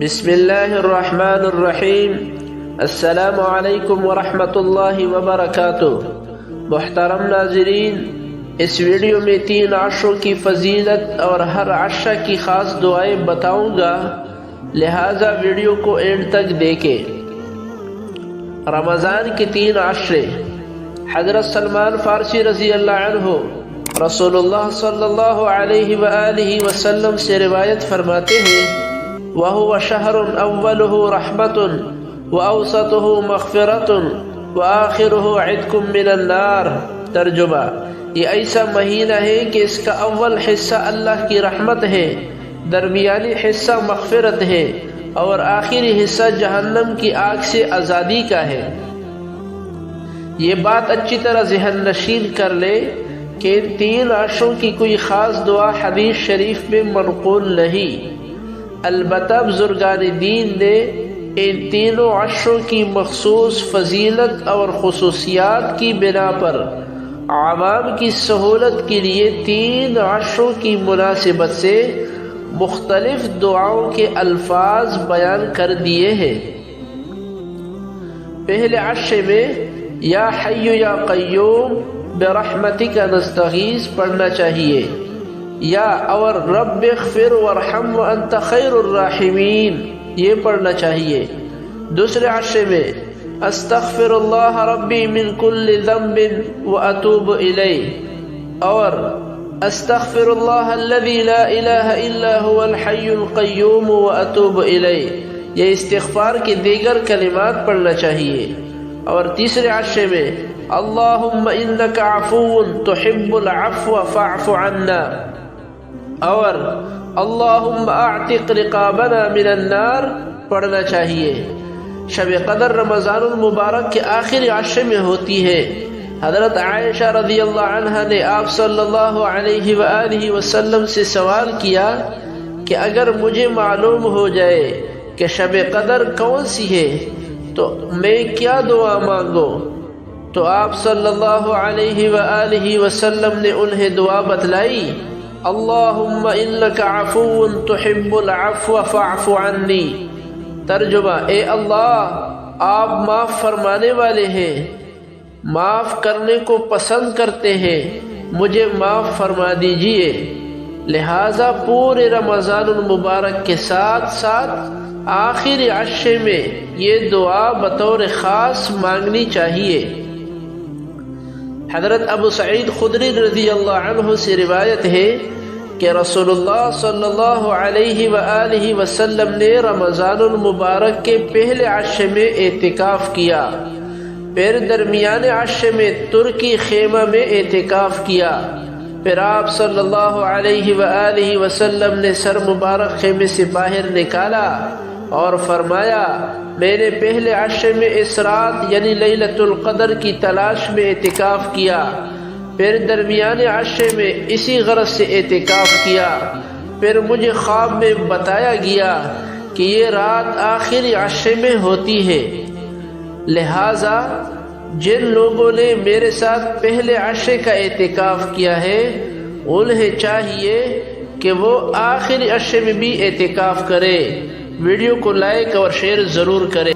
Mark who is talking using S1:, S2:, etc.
S1: بسم اللہ الرحمن الرحیم۔ السلام علیکم ورحمۃ اللہ وبرکاتہ۔ محترم ناظرین، اس ویڈیو میں 3 عشروں کی فضیلت اور ہر عشرہ کی خاص دعائیں بتاؤں گا، لہٰذا ویڈیو کو اینڈ تک دیکھیں۔ رمضان کے 3 عشرے۔ حضرت سلمان فارسی رضی اللہ عنہ رسول اللہ صلی اللہ علیہ وآلہ وسلم سے روایت فرماتے ہیں، وَهُوَ شَهْرٌ أَوَّلُهُ رَحْمَةٌ وَأَوْسَطُهُ مَغْفِرَةٌ وَآخِرُهُ عِتْقٌ مِّنَ النَّارِ۔ ترجمہ: یہ ایسا مہینہ ہے کہ اس کا اول حصہ اللہ کی رحمت ہے، درمیانی حصہ مغفرت ہے اور آخری حصہ جہنم کی آگ سے آزادی کا ہے۔ یہ بات اچھی طرح ذہن نشین کر لے کہ ان 3 عشروں کی کوئی خاص دعا حدیث شریف میں منقول نہیں، البتہ بزرگان دین نے ان 3 عشروں کی مخصوص فضیلت اور خصوصیات کی بنا پر عوام کی سہولت کے لیے 3 عشروں کی مناسبت سے مختلف دعاؤں کے الفاظ بیان کر دیے ہیں۔ پہلے عشرے میں یا حی یا قیوم برحمتک نستغیث پڑھنا چاہیے، یا اور رب اغفر وارحم وانت خیر الراحمین یہ پڑھنا چاہیے۔ دوسرے عشرے میں استغفر اللہ ربی من کل ذنب واتوب الیہ، اور استغفر اللہ الذی لا الہ الا هو الحی القیوم واتوب الیہ یہ استغفار کے دیگر کلمات پڑھنا چاہیے۔ اور تیسرے عشرے میں اللہم انک عفو تحب العفو فاعف عنا، اور اللہم اعتق رقابنا من النار پڑھنا چاہیے۔ شب قدر رمضان المبارک کے آخری عشرے میں ہوتی ہے۔ حضرت عائشہ رضی اللہ عنہا نے آپ صلی اللہ علیہ وآلہ وسلم سے سوال کیا کہ اگر مجھے معلوم ہو جائے کہ شب قدر کون سی ہے تو میں کیا دعا مانگوں؟ تو آپ صلی اللہ علیہ وآلہ وسلم نے انہیں دعا بتلائی، اللہم انک عفو تحب العفو فاعف عنی۔ ترجمہ: اے اللہ، آپ معاف فرمانے والے ہیں، معاف کرنے کو پسند کرتے ہیں، مجھے معاف فرما دیجئے۔ لہٰذا پورے رمضان المبارک کے ساتھ ساتھ آخری عشرے میں یہ دعا بطور خاص مانگنی چاہیے۔ حضرت ابو سعید خدری رضی اللہ عنہ سے روایت ہے کہ رسول اللہ صلی اللہ علیہ وآلہ وسلم نے رمضان المبارک کے پہلے عشرے میں اعتکاف کیا، پھر درمیانے عشرے میں ترکی خیمہ میں اعتکاف کیا، پھر آپ صلی اللہ علیہ وآلہ وسلم نے سر مبارک خیمے سے باہر نکالا اور فرمایا، میں نے پہلے عشرے میں اس رات یعنی لیلۃ القدر کی تلاش میں اعتکاف کیا، پھر درمیانے عشرے میں اسی غرض سے اعتکاف کیا، پھر مجھے خواب میں بتایا گیا کہ یہ رات آخری عشرے میں ہوتی ہے۔ لہٰذا جن لوگوں نے میرے ساتھ پہلے عشرے کا اعتکاف کیا ہے انہیں چاہیے کہ وہ آخری عشرے میں بھی اعتکاف کرے۔ ویڈیو کو لائک اور شیئر ضرور کریں۔